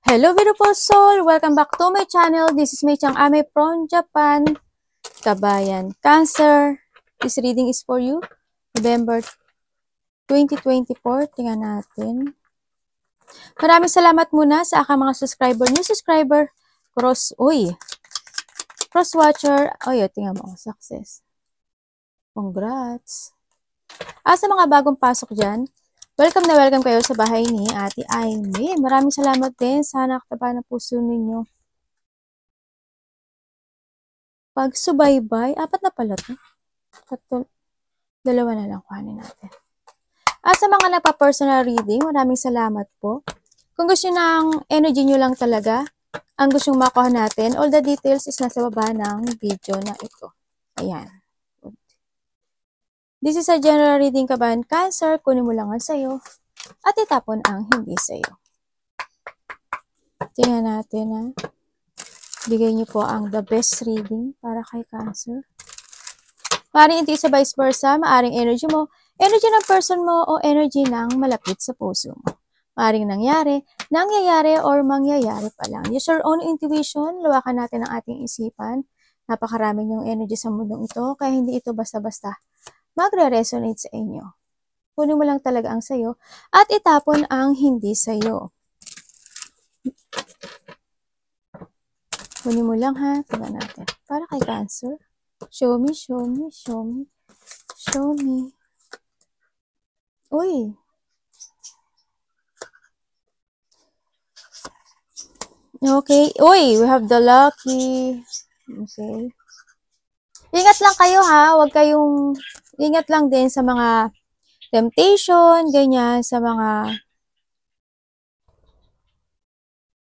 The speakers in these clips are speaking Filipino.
Hello beautiful soul! Welcome back to my channel. This is Mei Chang Ame from Japan. Kabayan, Cancer. This reading is for you. November 2024. Tingnan natin. Maraming salamat muna sa aking mga subscriber. New subscriber. Cross watcher. Tingnan mo. Success. Congrats. Sa mga bagong pasok dyan, welcome na welcome kayo sa bahay ni Ate Aimee. Maraming salamat din. Sana kataba ng puso ninyo. Pagsubaybay, 4 na pala to. 2 na lang kuhanin natin. Sa mga nagpa-personal reading, maraming salamat po. Kung gusto nyo ng energy nyo lang talaga, ang gusto nyo makuha natin, all the details is nasa baba ng video na ito. Ayan. This is a general reading, kabayan, Cancer. Kunin mo lang ang sayo at itapon ang hindi sayo. Tingnan natin Bigay niyo po ang the best reading para kay Cancer. Maaring hindi sa vice versa, maaring energy mo, energy ng person mo, o energy ng malapit sa puso mo. Maaring nangyayari, or mangyayari pa lang. Use your own intuition, lawakan natin ang ating isipan. Napakaraming yung energy sa mundong ito, kaya hindi ito basta-basta magre-resonate sa inyo. Kunin mo lang talaga ang sayo at itapon ang hindi sayo. Kunin mo lang tingnan natin. Para kay Cancer. Show me, show me, show me, show me. Uy. Okay. Uy, we have the lucky. Okay. Ingat lang kayo Huwag kayong, ingat lang din sa mga temptation, ganyan, sa mga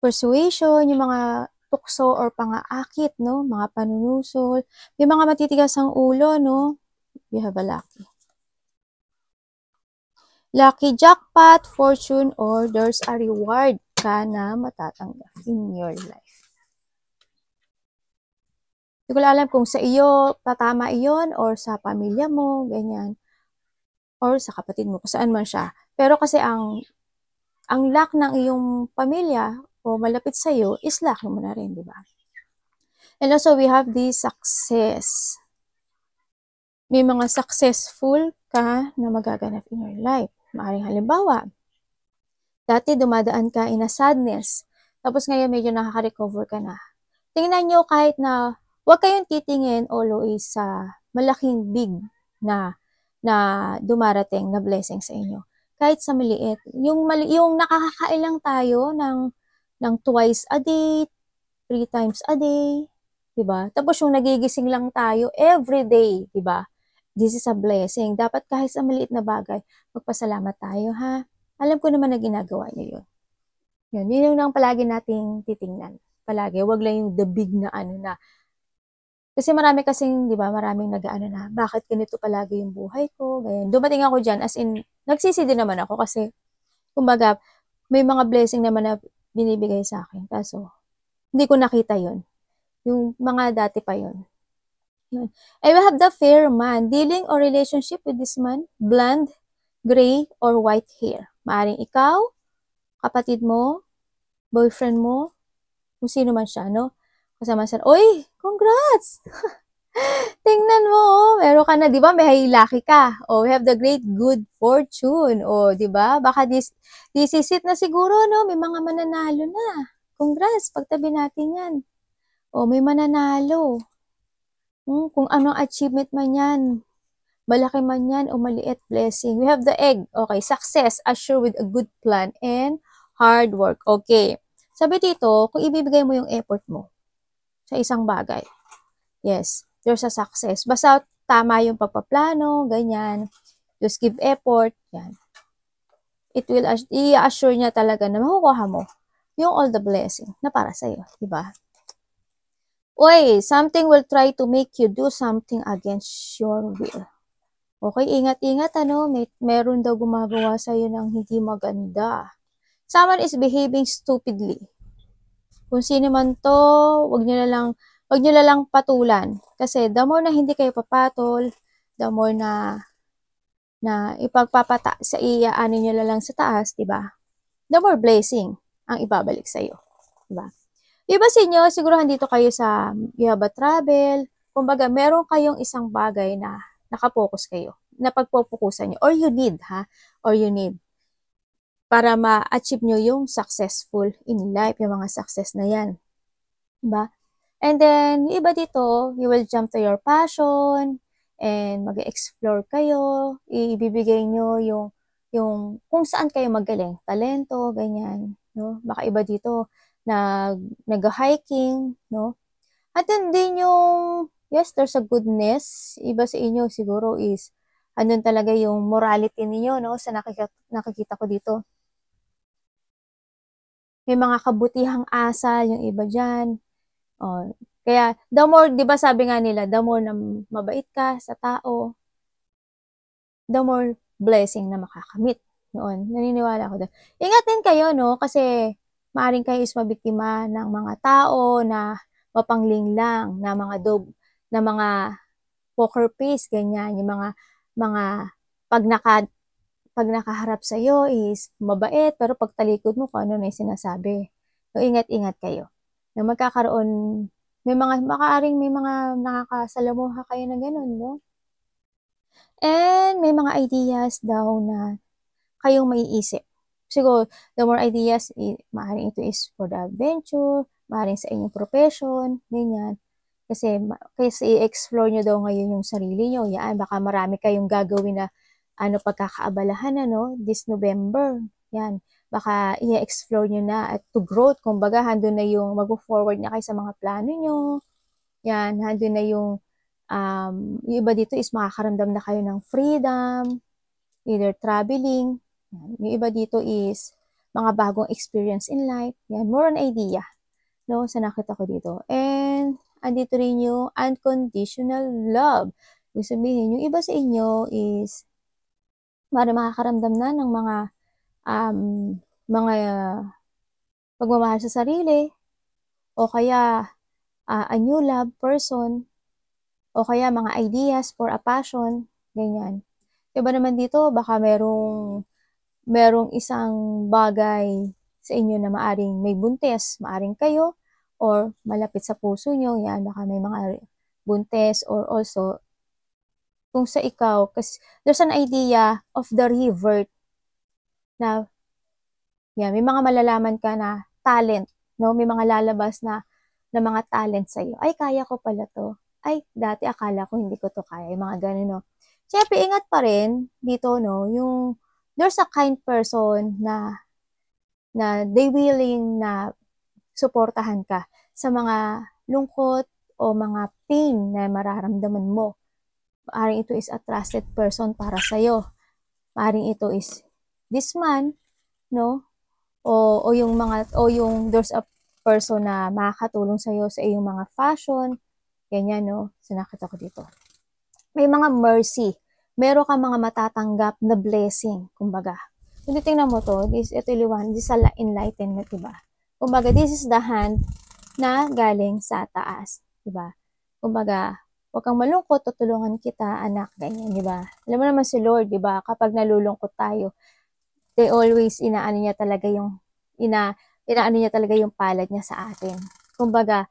persuasion, yung mga tukso or pang-aakit, no? Mga panunusol. May mga matitigas ang ulo, no? You have a lucky. Lucky jackpot, fortune, or there's a reward ka na matatanggap in your life. Hindi ko alam kung sa iyo tatama iyon or sa pamilya mo, ganyan. Or sa kapatid mo, kung saan man siya. Pero kasi ang luck ng iyong pamilya o malapit sa iyo is lucky mo na rin, di ba? And also, we have this success. May mga successful ka na magaganap in your life. Maaring halimbawa, dati dumadaan ka in a sadness, tapos ngayon medyo nakaka-recover ka na. Tingnan nyo kahit na huwag kayong titingin always sa malaking big na dumarating na blessing sa inyo. Kahit sa maliit. Yung nakakakailang tayo ng twice a day, 3 times a day, diba? Tapos yung nagigising lang tayo every day, diba? This is a blessing. Dapat kahit sa maliit na bagay, magpasalamat tayo Alam ko naman na ginagawa niyo yun. Yun yung palagi nating titingnan. Palagi, wag lang yung the big na kasi marami kasing, di ba, maraming bakit ganito palagi yung buhay ko, ganyan. Dumating ako dyan, as in, nagsisi din naman ako kasi, kumbaga, may mga blessing naman na binibigay sa akin. Kaso, hindi ko nakita yon. Yung mga dati pa yon. Yun. I will have the fair man. Dealing or relationship with this man, blonde, gray, or white hair. Maaring ikaw, kapatid mo, boyfriend mo, kung sino man siya, no? Kasama sa, oy, congrats! Tingnan mo, meron ka na, di ba? May lucky ka. We have the great good fortune. Di ba? Baka this is it na siguro, no? May mga mananalo na. Congrats, pagtabi natin yan. May mananalo. Kung anong achievement man yan, malaki man yan o maliit, blessing. We have the egg. Okay, success, assure with a good plan and hard work. Okay. Sabi dito, kung ibibigay mo yung effort mo sa isang bagay, yes, there's a success. Basta tama yung pagpaplano, ganyan. Just give effort, yan. It will i-assure niya talaga na makukuha mo yung all the blessing na para sa'yo, diba? Something will try to make you do something against your will. Okay, ingat-ingat, meron daw gumagawa sa'yo ng hindi maganda. Someone is behaving stupidly. Kung sino man to, wag nyo na lang patulan. Kasi the more na hindi kayo papatol, the more na ipagpapata sa nyo na lang sa taas, diba? The more blessing. ang ibabalik sa'yo. Diba? Iba sa inyo, siguro handito kayo sa, you have a travel, kumbaga, meron kayong isang bagay na nakapokus kayo, na pagpupukusan nyo, or you need, or you need, para ma-achieve nyo yung successful in life, yung mga success na yan. Diba? And then, yung iba dito, you will jump to your passion, and mag-explore kayo, ibibigay nyo yung kung saan kayo magaling, talento, ganyan, no? Baka iba dito, nag-hiking, no? At then din yung, yes, there's a goodness, iba sa inyo siguro is, andun talaga yung morality niyo, no? Sa nakikita ko dito. May mga kabutihang asal, yung iba dyan. Oh, kaya, the more, di ba sabi nga nila, the more na mabait ka sa tao, the more blessing na makakamit. Noon, naniniwala ako doon. Ingat din kayo, no? Kasi, maaring kayo is mabiktima ng mga tao na mapanglinglang, na mga poker face, ganyan. Yung mga, pag naka, pag nakaharap sa iyo is mabait, pero pag talikod mo, kung ano na yung sinasabi. So, ingat-ingat kayo. Na magkakaroon, makaaring may mga nakakasalamuha kayo na gano'n, no? And may mga ideas daw na kayong maiisip. Siguro, the more ideas, maaaring ito is for the adventure, maaaring sa inyong profession, ganyan. Kasi i-explore nyo daw ngayon yung sarili nyo. Yan, baka marami kayong gagawin na pagkakaabalahan, this November. Yan, baka i-explore nyo na at to growth. Kumbaga, handun na yung mag-forward na kayo sa mga plano nyo. Yan, handun na yung iba dito is makakaramdam na kayo ng freedom, either traveling. Yan. Yung iba dito is mga bagong experience in life. Yan, more on idea, no, sa nakita ko dito. And, andito rin yung unconditional love. Ibig sabihin, yung iba sa inyo is makakaramdam na ng mga pagmamahal sa sarili, o kaya a new love person, o kaya mga ideas for a passion, ganyan. Iba naman dito, baka merong isang bagay sa inyo na maaring may buntes, maaring kayo, or malapit sa puso nyo, yan, baka may mga buntes, or also, kung sa ikaw, kasi there's an idea of the revert na, yan, may mga malalaman ka na talent, no? May mga lalabas na mga talent sa'yo. Ay, kaya ko pala to. Ay, dati akala ko hindi ko to kaya. Yung mga ganun, no? Siyempre, ingat pa rin dito, no? Yung, there's a kind person na they willing na suportahan ka sa mga lungkot o mga pain na mararamdaman mo. Maaring ito is a trusted person para sa'yo. Maaring ito is this man, no? O yung there's a person na makakatulong sa'yo sa iyong mga fashion, ganyan, no? So, nakita ko dito. May mga mercy. Meron ka mga matatanggap na blessing, kumbaga. Kung titingnan mo to, ito liwan, this is enlightenment, diba? Kumbaga, this is the hand na galing sa taas, diba? Kumbaga, huwag kang malungkot, tutulungan kita, anak, ganyan, diba? Alam mo naman si Lord, diba? Kapag nalulungkot tayo, they always inaano niya talaga yung palad niya sa atin. Kumbaga,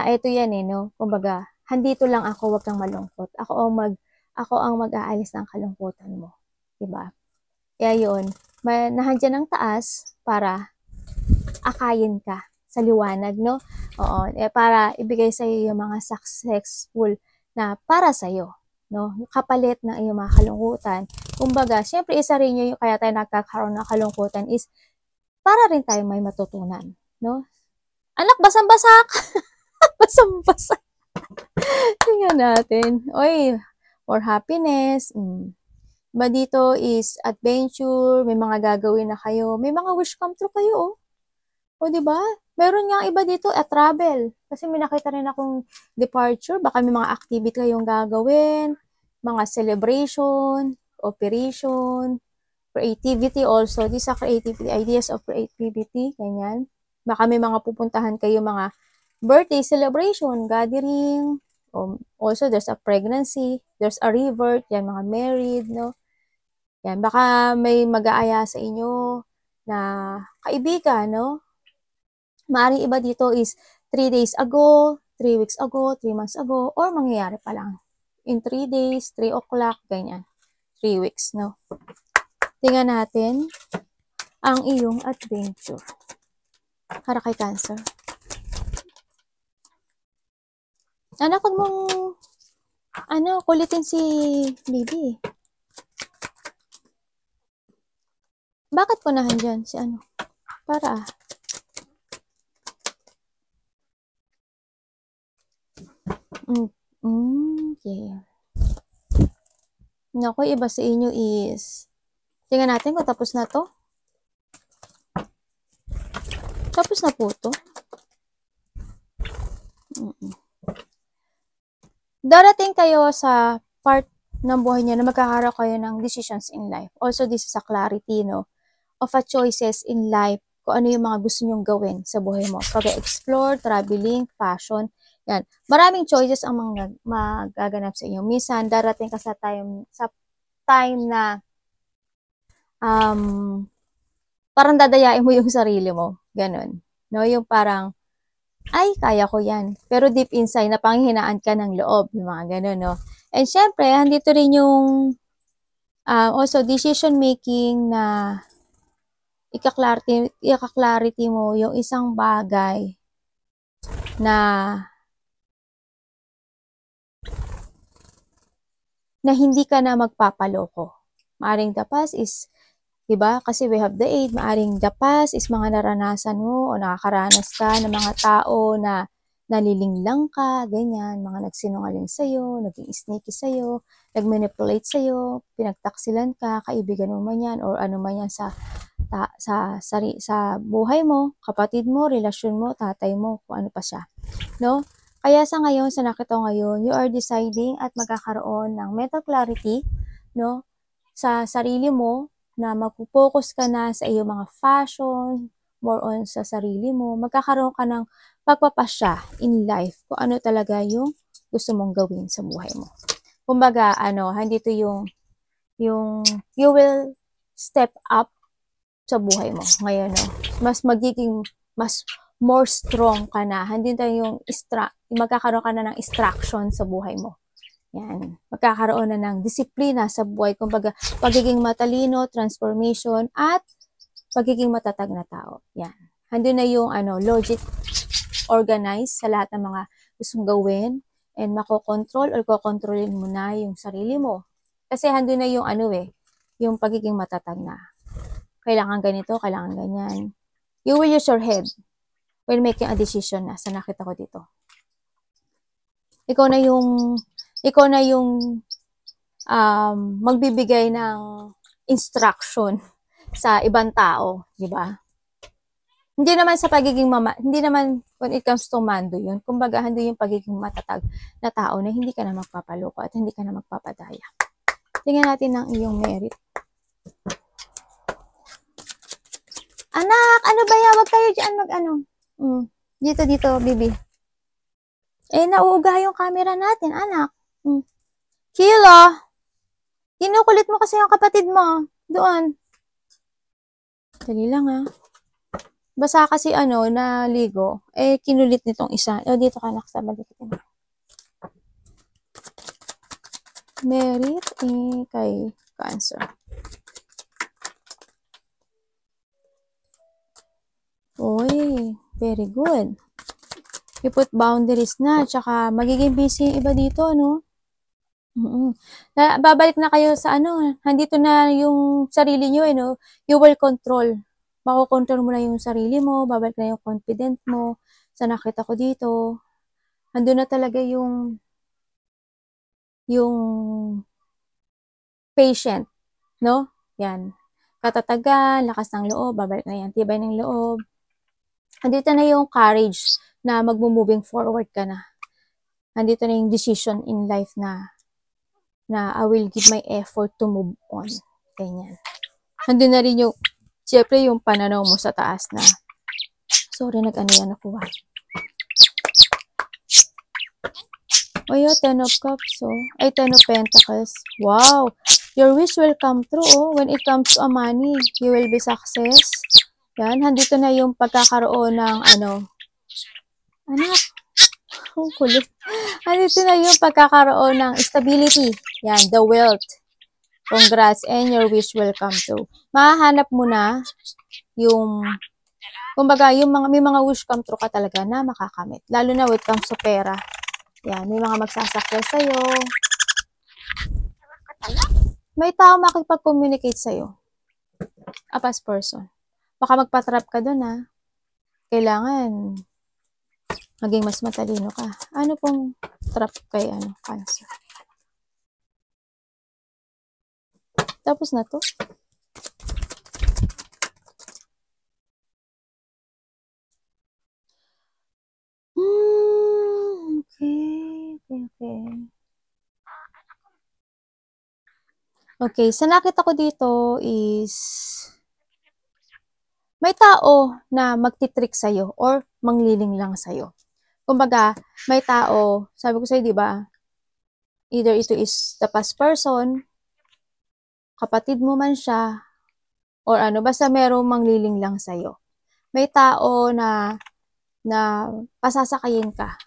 ito yan no? Kumbaga, handito lang ako, huwag kang malungkot. Ako ang mag-aalis ng kalungkutan mo. Diba? Kaya yun, nahandyan ng taas para akayin ka sa liwanag, no? Oo, para ibigay sa iyo yung mga successful na para sa iyo, no? Kapalit ng iyong mga kalungkutan. Kumbaga, syempre isa rin yung kaya tayo nagkakaroon ng kalungkutan is para rin tayo may matutunan, no? Anak, basang-basa ka. Basang-basa. Tingnan natin. Oy, for happiness. Ba dito is adventure, may mga gagawin na kayo, may mga wish come true kayo, O, di ba? Meron nga iba dito, travel. Kasi may nakita rin akong departure, baka may mga activity kayong gagawin, mga celebration, operation, creativity also. These are creativity, ideas of creativity, ganyan. Baka may mga pupuntahan kayo, mga birthday celebration, gathering, also there's a pregnancy, there's a revert, yan, mga married, no? Yan, baka may mag-aaya sa inyo kaibigan, no? Maaaring iba dito is 3 days ago, 3 weeks ago, 3 months ago, or mangyayari pa lang. In 3 days, 3 o'clock, ganyan. 3 weeks, no? Tingnan natin ang iyong adventure. Para kay Cancer. Anak, wag mong, kulitin si Bibi. Bakit punahan dyan si Para okay. Naku, iba sa inyo is, tingnan natin kung tapos na to. Tapos na po to. Darating kayo sa part ng buhay niya na magkakaroon kayo ng decisions in life. Also, this is a clarity, no? Of a choices in life, kung ano yung mga gusto nyong gawin sa buhay mo. Pag-explore, traveling, fashion, yan. Maraming choices ang magaganap sa inyo. Minsan, darating ka sa time na parang dadayain mo yung sarili mo. Ganon. No? Yung parang, ay, kaya ko yan. Pero deep inside, napanghihinaan ka ng loob. Yung mga ganon, no? And syempre, andito rin yung also decision making na ika-clarity mo yung isang bagay na hindi ka na magpapaloko. Maaring the past is, diba? Kasi we have the 8, maaring the past is mga naranasan mo o nakakaranas ka ng mga tao na nalilinglang ka, ganyan, mga nagsinungaling sa'yo, naging sneaky sa'yo, nag-manipulate sa'yo, pinagtaksilan ka, kaibigan mo man yan, or ano man yan sa buhay mo, kapatid mo, relasyon mo, tatay mo, kung ano pa siya. No? Kaya sa ngayon, sa nakita ngayon, you are deciding at magkakaroon ng mental clarity, no? Sa sarili mo, na magpo-focus ka na sa iyong mga fashion, more on sa sarili mo, magkakaroon ka ng pagpapasya in life kung ano talaga yung gusto mong gawin sa buhay mo. Kumbaga, hindi to yung you will step up sa buhay mo ngayon, no? Mas more strong ka na. Hindi tayo yung magkakaroon ka na ng instruction sa buhay mo. Yan. Magkakaroon na ng disiplina sa buhay. Kumbaga, pagiging matalino, transformation, at pagiging matatag na tao. Yan. Handun na yung logic, organize sa lahat ng mga gustong gawin, and makokontrol or kokontrolin mo na yung sarili mo. Kasi handun na yung yung pagiging matatag na. Kailangan ganito, kailangan ganyan. You will use your head when making a decision na. Sa nakita ko dito. Ikaw na yung magbibigay ng instruction sa ibang tao, di ba? Hindi naman sa pagiging hindi naman when it comes to mando yun. Kumbaga, hindi yung pagiging matatag na tao na hindi ka na magpapaloko at hindi ka na magpapadaya. Tingnan natin ang iyong merit. Anak, ano ba yan? Huwag kayo dyan Dito, Bibi. Nauuga yung camera natin, anak. Kilo! Kinukulit mo kasi yung kapatid mo. Doon. Dali lang, ha. Basa kasi naligo. Kinulit nitong isa. Dito ka, anak, sa balik. Merit kay Cancer. Uy, very good. You put boundaries na, tsaka magiging busy yung iba dito, no? Babalik na kayo sa nandito na yung sarili nyo, no? You will control. Makokontrol mo na yung sarili mo, babalik na yung confident mo. Sa nakita ko dito, ando na talaga yung patient, no? Yan. Katatagan, lakas ng loob, babalik na yan, tibay ng loob. Andito na yung courage na magmo-moving forward ka na. Andito na yung decision in life na I will give my effort to move on. Ganyan. Andun na rin yung, syempre yung pananaw mo sa taas na, sorry, nag-ano ako. Ten of Cups, Ten of Pentacles. Wow! Your wish will come true, When it comes to money, you will be success. Yan, handito na yung pagkakaroon ng anak, ang kulit. Handito na yung pagkakaroon ng stability. Yan, the wealth. Congrats, and your wish will come true. Mahahanap mo na yung, kumbaga, may mga wish come true ka talaga na makakamit. Lalo na when it comes to pera. Yan, may mga magsasakya sa'yo. May tao makipag-communicate sa'yo. A past person. Baka magpa-trap ka dun, ha. Kailangan maging mas matalino ka. Ano pong trap kay Cancer? Tapos na to. Okay. Okay, sa nakita ko dito is may tao na magtitrick sa'yo or mangliling lang sa'yo. Kumbaga, may tao, sabi ko sa'yo, di ba? Either ito is the past person, kapatid mo man siya, or basta merong mangliling lang sa'yo. May tao na pasasakayin ka.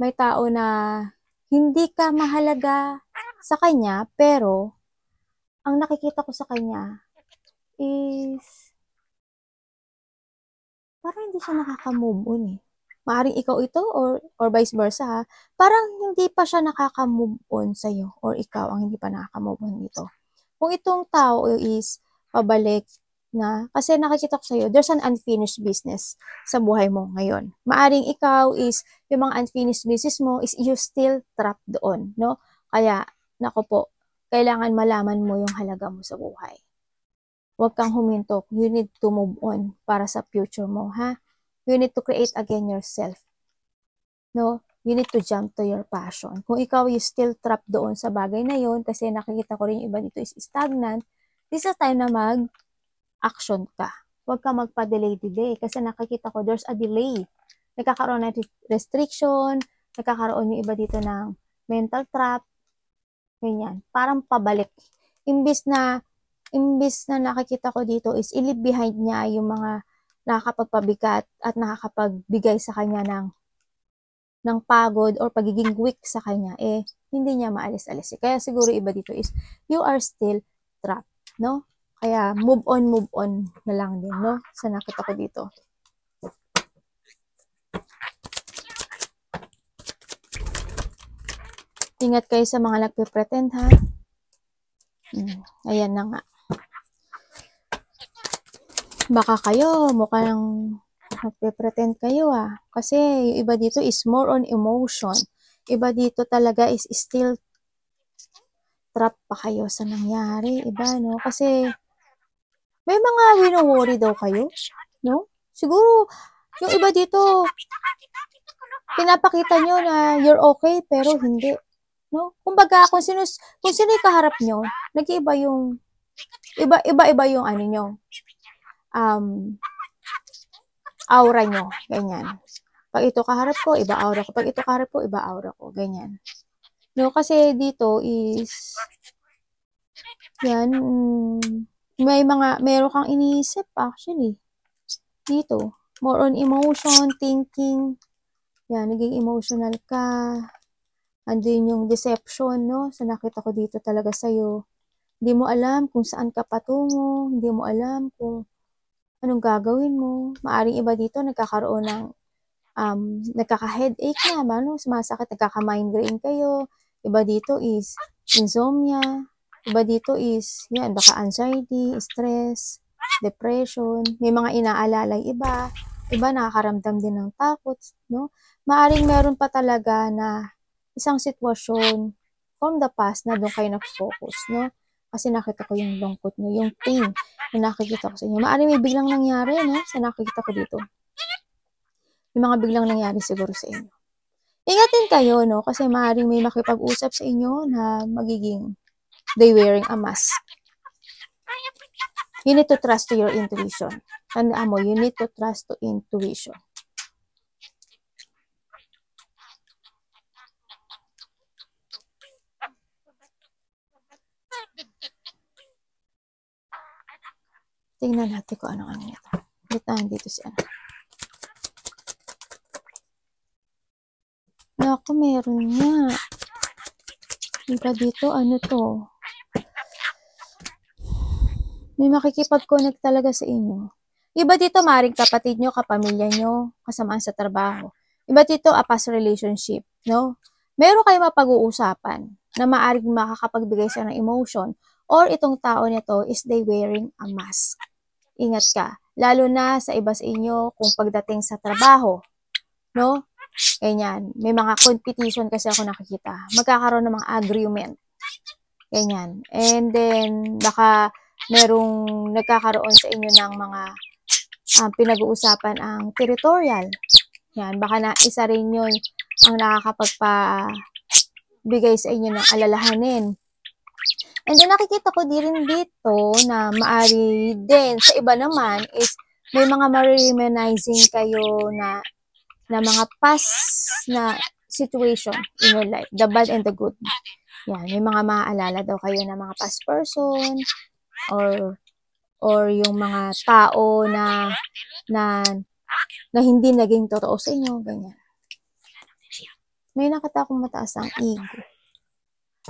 May tao na hindi ka mahalaga sa kanya, pero ang nakikita ko sa kanya is parang hindi siya nakaka-move on eh. Maaring ikaw ito or vice versa ha. Parang hindi pa siya nakaka-move on sa'yo or ikaw ang hindi pa nakaka-move on dito. Kung itong tao is pabalik na, kasi nakikita ko sa'yo, there's an unfinished business sa buhay mo ngayon. Maaring ikaw is, yung mga unfinished business mo is you still trapped doon, no? Kaya, nako po, kailangan malaman mo yung halaga mo sa buhay. Huwag kang huminto. You need to move on para sa future mo, ha? You need to create again yourself. No? You need to jump to your passion. Kung ikaw is still trapped doon sa bagay na yon, kasi nakikita ko rin yung iba dito is stagnant, this is time na mag-action ka. Huwag ka magpa-delay-delay kasi nakikita ko there's a delay. Nagkakaroon ng restriction, nagkakaroon yung iba dito ng mental trap, ganyan. Parang pabalik. Imbis na nakikita ko dito is i-leave behind niya yung mga nakakapagpabigat at nakakapagbigay sa kanya ng pagod or pagiging weak sa kanya, hindi niya maalis-alis. Kaya siguro iba dito is, you are still trapped, no? Kaya move on na lang din, no? Sa nakita ko dito. Ingat kayo sa mga nagpe-pretend, ha? Ayan na nga. Baka kayo, mukhang nagpe-pretend kayo Kasi yung iba dito is more on emotion. Iba dito talaga is still trap pa kayo sa nangyari. Iba, no? Kasi may mga wino-worry daw kayo, no? Siguro, yung iba dito, pinapakita nyo na you're okay, pero hindi. No? Kumbaga, kung sino yung kaharap nyo, nag-iiba yung, iba-iba yung nyo, aura nyo, ganyan. Pag ito kaharap ko, iba aura ko. Pag ito kaharap ko, iba aura ko, ganyan. No, kasi dito is, yan, meron kang iniisip actually. Dito, more on emotion, thinking, yan, naging emotional ka. Andun yung deception, no? Sa nakita ko dito talaga sa'yo. Hindi mo alam kung saan ka patungo, hindi mo alam kung anong gagawin mo. Maaring iba dito nagkakaroon ng nagkaka-headache na, sumasakit, nagkaka-migraine kayo. Iba dito is insomnia. Iba dito is, yan, baka anxiety, stress, depression. May mga inaalalay iba. Iba nakakaramdam din ng takot, no? Maaring meron pa talaga na isang sitwasyon from the past na doon kayo nag-focus, no? Kasi nakita ko yung lungkot nyo, yung pain na nakikita ko sa inyo. Maaring may biglang nangyari, no? Sa nakikita ko dito. May mga biglang nangyari siguro sa inyo. Ingatin kayo, no? Kasi maaaring may makipag-usap sa inyo na magiging they wearing a mask. You need to trust to your intuition. Tandaan mo, you need to trust to intuition. Tingnan natin kung ano nito. Dito si ano. Naku, meron nga. Diba dito, ano to? May makikipag-connect talaga sa inyo. Iba dito, maring kapatid nyo, kapamilya nyo, kasamaan sa trabaho. Iba dito, a past relationship, no? Meron kayo mapag-uusapan na maaring makakapagbigay siya ng emotion or itong tao nito is they wearing a mask. Ingat ka. Lalo na sa iba sa inyo kung pagdating sa trabaho, no? Ganyan. May mga competition kasi ako nakikita. Magkakaroon ng mga agreement. Ganyan. And then, baka merong nagkakaroon sa inyo ng mga pinag-uusapan ang territorial. Yan, baka na isa rin yun ang nakakapagpabigay sa inyo ng alalahanin. And then nakikita ko din dito na maari din sa iba naman is may mga ma-reminiscing kayo na mga past na situation in your life, the bad and the good. Yan, may mga maaalala daw kayo na mga past person or yung mga tao na hindi naging totoo sa inyo, ganyan. May nakita akong mataas ang ego.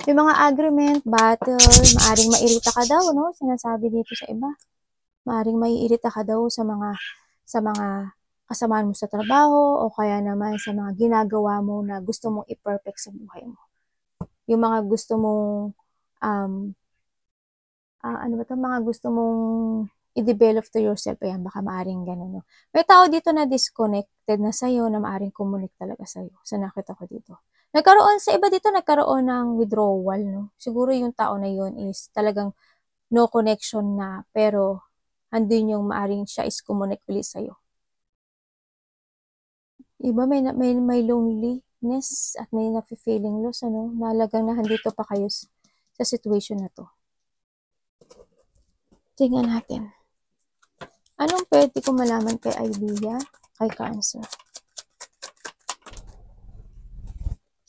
May mga agreement, battle, maaring mairita ka daw, no? Sinasabi dito sa iba. Maaring maiirita ka daw sa mga kasamaan mo sa trabaho o kaya naman sa mga ginagawa mo na gusto mong i-perfect sa buhay mo. Yung mga gusto mong mga gusto mong i-develop to yourself, ayan, baka maaring ganun, no? May tao dito na disconnected na sa'yo, na maaring connect talaga sa'yo. So, nakita ko dito. Sa iba dito, nagkaroon ng withdrawal, no? Siguro yung tao na yun is talagang no connection na, pero andun yung maaring siya is connect ulit sa'yo. Iba, may loneliness at may nafe-feeling loss, ano? Nalagang na handito pa kayo sa situation na to. Tingnan natin. Anong pwede ko malaman kay idea, kay Cancer?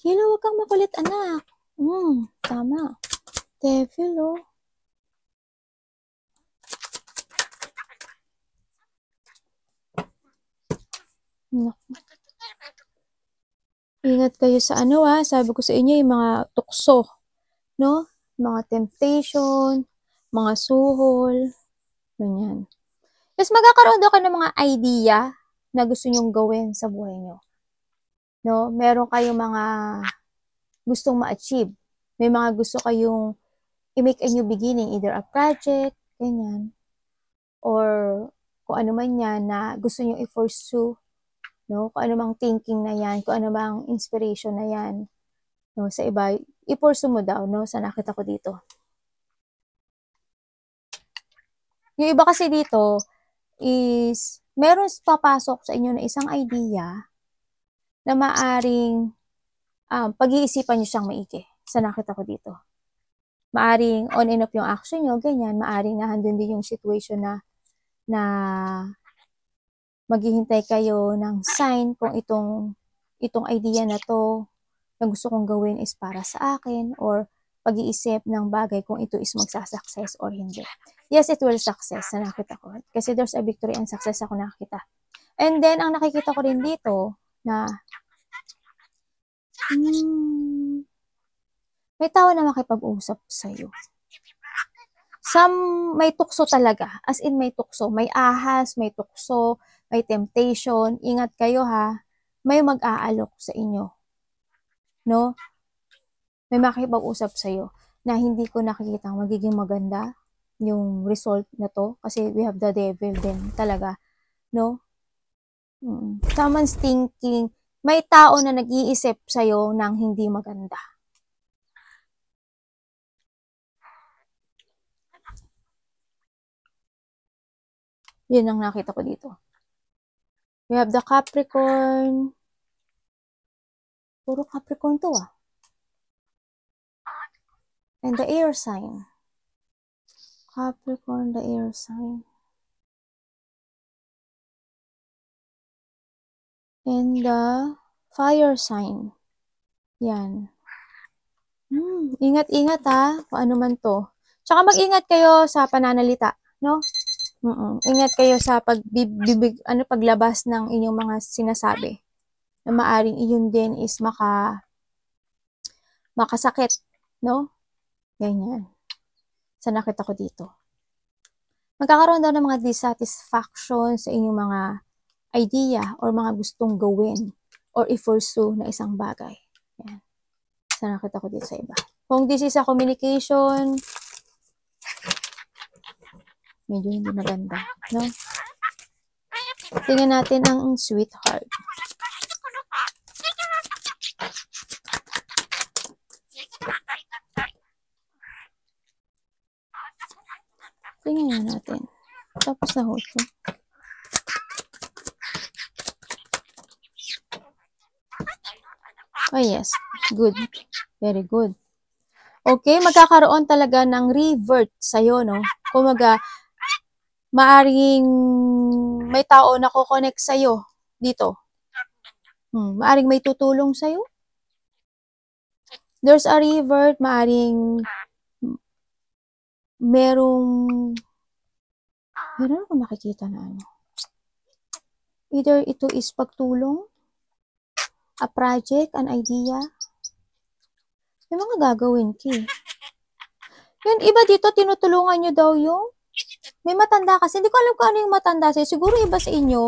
Hilo, huwag kang makulit, anak. Tama. Devil, oh. Ingat kayo sa sabi ko sa inyo, yung mga tukso, no? Mga temptation, mga suhol, ganyan. Tapos magkakaroon daw ka ng mga idea na gusto nyong gawin sa buhay nyo. No? Meron kayong mga gustong ma-achieve. May mga gusto kayong i-make a new beginning, either a project, ganyan, or kung ano man yan na gusto nyong i-pursue, no? Kung ano mang thinking na yan, kung ano mang inspiration na yan, no? Sa iba, i-pursue mo daw, no? Sa nakita ko dito. Yung iba kasi dito, is meron papasok sa inyo na isang idea na maaring pag-iisipan nyo siyang maigi. Sa nakita ko dito. Maaring on and off yung action nyo, ganyan. Maaring nahandun din yung situation na maghihintay kayo ng sign kung itong idea na to na gusto kong gawin is para sa akin, or pag-iisip ng bagay kung ito is magsasucess or hindi. Yes, it will success na nakita ko. Kasi there's a victory and success ako nakita. And then, ang nakikita ko rin dito na may tao na makipag-usap sa'yo. May tukso talaga. As in, may tukso. May ahas, may tukso, may temptation. Ingat kayo, ha. May mag-aalok sa inyo. No? May makipag-usap sa'yo na hindi ko nakikita magiging maganda yung result na to. Kasi we have the devil din talaga. No? Someone's thinking, may tao na nag-iisip sa'yo ng hindi maganda. Yun ang nakita ko dito. We have the Capricorn. Puro Capricorn to, And the air sign. Capricorn, the air sign. And the fire sign. Yan. Ingat-ingat, ha. Kung ano man to. Tsaka mag-ingat kayo sa pananalita, no? Ingat kayo sa paglabas ng inyong mga sinasabi na maaring iyon din is makasakit, no? Ganyan. Sa nakita ko dito. Magkakaroon daw ng mga dissatisfaction sa inyong mga idea or mga gustong gawin or i-pursue na isang bagay. Yan. Sa nakita ko dito sa iba. Kung this is a communication, medyo hindi maganda, no? Tingnan natin ang sweetheart. Tingnan natin. Tapos na ho ito. Oh yes, good. Very good. Okay, magkakaroon talaga ng revert sa'yo, no? Kumaga, maaring may tao na ko-connect sa'yo dito. Maaring may tutulong sa'yo. There's a revert, maaring meron akong nakikita na ano. Either ito is pagtulong, a project, an idea. May mga gagawin ki. Yung iba dito, tinutulungan nyo daw yung may matanda kasi. Hindi ko alam kung ano yung matanda sa'yo. Siguro iba sa inyo,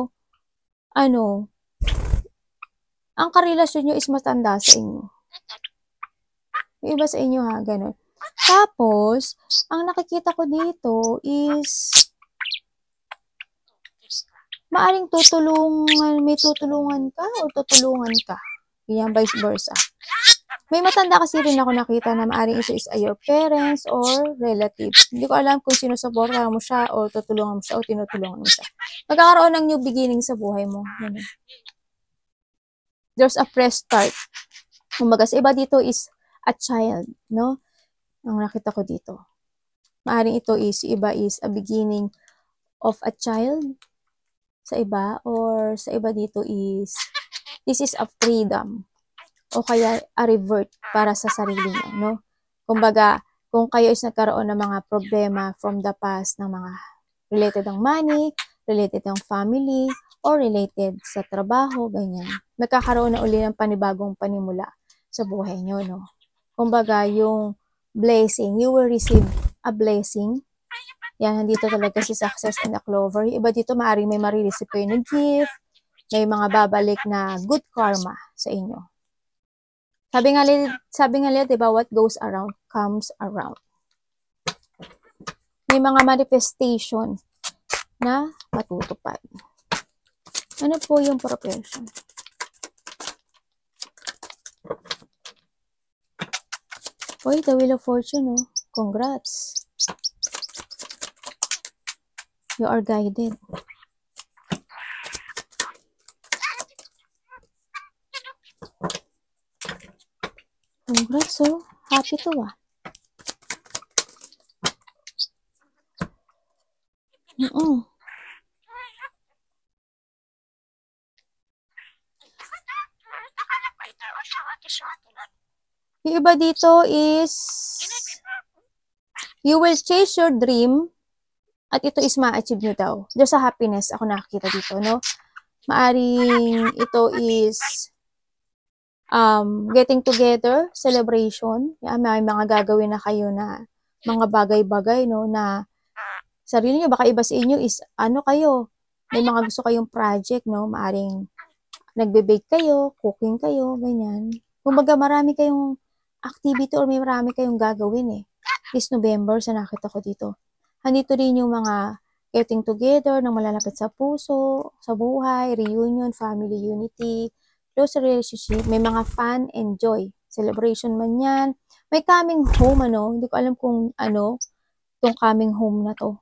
ang karelasyon nyo is matanda sa inyo. Yung iba sa inyo ha, ganun. Tapos, ang nakikita ko dito is maaring may tutulungan ka o tutulungan ka. Yan, vice versa. May matanda kasi rin ako nakita na maaring ito is your parents or relatives. Hindi ko alam kung sinusuportahan mo siya o tutulungan mo siya o tinutulungan mo siya. Magkakaroon ng new beginning sa buhay mo. There's a fresh start. Kumbaga, sa iba dito is a child, no? Ang nakita ko dito. Maaring ito is, iba is a beginning of a child sa iba, or sa iba dito is, this is a freedom, o kaya a revert para sa sarili niya, no? Kumbaga, kung kayo is nagkaroon ng mga problema from the past ng mga related ng money, related ng family, or related sa trabaho, ganyan. Nagkakaroon na uli ng panibagong panimula sa buhay nyo, no? Kumbaga, yung blessing, you will receive a blessing. Yan, nandito talaga si Success and the Clover. Iba dito, maaaring may marireceive kayo ng gift, may mga babalik na good karma sa inyo. Sabi nga nila, diba, what goes around comes around. May mga manifestation na matutupad. Ano po yung profession? Uy, the Wheel of Fortune, oh. Congrats. You are guided. Congrats, oh. Happy to, ah. Yung iba dito is you will chase your dream at ito is ma-achieve nyo daw. There's a happiness ako nakikita dito, no? Maaring ito is getting together, celebration. May mga gagawin na kayo na mga bagay-bagay, no? Na sarili nyo, baka iba sa inyo is kayo, may mga gusto kayong project, no? Maaring nagbe-bake kayo, cooking kayo, ganyan. Kumbaga marami kayong activity or may marami kayong gagawin eh. This November, sa nakita ko dito. Handito rin yung mga getting together ng malalapit sa puso, sa buhay, reunion, family unity, close relationship, may mga fun and joy. Celebration man yan. May coming home, hindi ko alam kung itong coming home na to.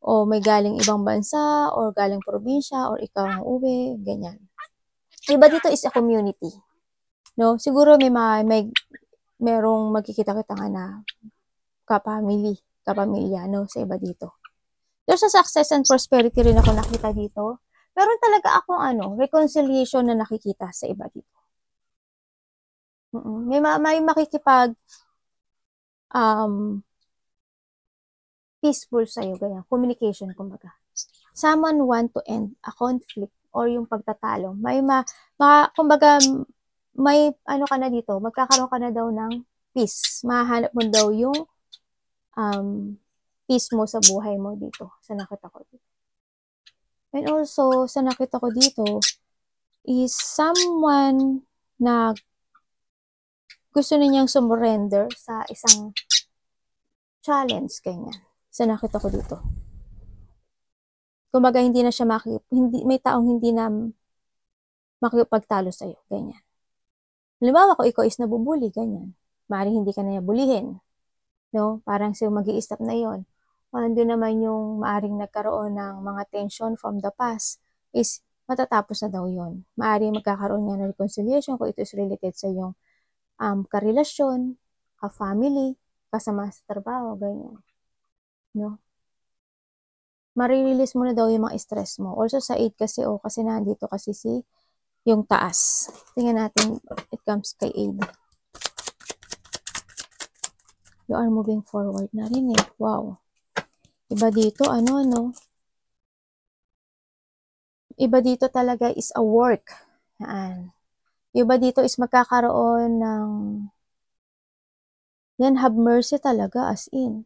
O may galing ibang bansa, or galing probinsya, or ikaw ang uwi, ganyan. Iba dito is a community. No? Siguro merong magkikita-kita nga na kapamilya, no? Sa iba dito. There's a success and prosperity rin ako nakita dito. Meron talaga akong reconciliation na nakikita sa iba dito. May makikipag peaceful sa'yo, ganyan. Communication, kumbaga. Someone want to end a conflict or yung pagtatalo. Kumbaga, may ano ka na dito, magkakaroon ka na daw ng peace. Mahanap mo daw yung peace mo sa buhay mo dito, sa nakita ko dito. And also, sa nakita ko dito, is someone na gusto ninyang sumurrender sa isang challenge, ganyan. Sa nakita ko dito. Kumbaga, hindi na siya may taong hindi na makikipagtalo sa'yo, ganyan. Halimbawa, kung ikaw is nabubuli, ganyan. Maaaring hindi ka na bulihin. No? Parang siya mag-i-stop na yon. Andun naman yung maaaring nagkaroon ng mga tension from the past is matatapos na daw yon. Maaaring magkakaroon nga ng reconciliation kung ito is related sa yung karelasyon, ka-family, kasama sa trabaho, ganyan. No? Marirelease mo na daw yung mga stress mo. Also sa 8 kasi, kasi nandito kasi yung taas. Tingnan natin, it comes kay 8. You are moving forward na rin eh. Wow. Iba dito, no? Iba dito talaga is a work. Yan. Iba dito is magkakaroon ng yan, have mercy talaga as in.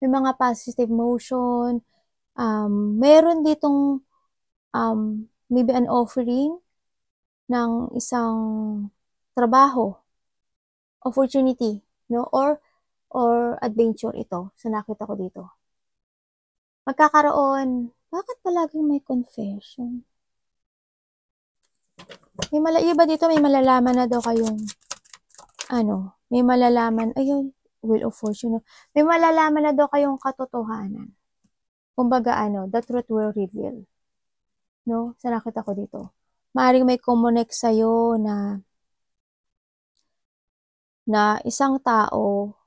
May mga positive motion. Meron ditong maybe an offering ng isang trabaho, opportunity, no? Or adventure ito. So, nakita ko dito. Magkakaroon, bakit palaging may confession? Iba dito, may malalaman na daw kayong, may malalaman, ayun, Wheel of Fortune. May malalaman na daw kayong katotohanan. Kumbaga, the truth will reveal. No? Sa nakita ko dito. Maaaring may connect sa'yo na isang tao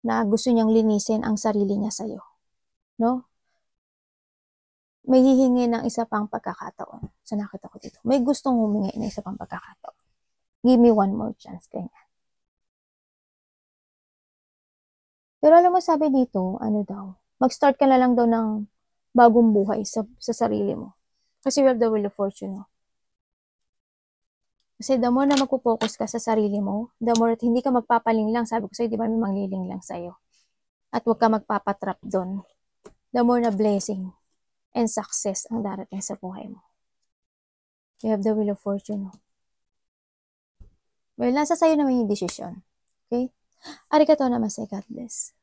na gusto niyang linisin ang sarili niya sa'yo. No? May hihingi ng isa pang pagkakataon. Sa nakita ko dito. May gustong humingi ng isa pang pagkakataon. Give me one more chance. Ganyan. Pero alam mo, sabi dito, daw, mag-start ka na lang daw ng bagong buhay sa sarili mo. Kasi we have the Wheel of Fortune, no? Kasi the more na magpo-focus ka sa sarili mo, the more at hindi ka magpapaling lang. Sabi ko sa'yo, di ba, may mangliling lang sa'yo. At huwag ka magpapatrap doon. The more na blessing and success ang darating sa buhay mo. You have the Wheel of Fortune, no? Well, nasa sa'yo naman yung decision. Okay? Arigatou namaste, God bless.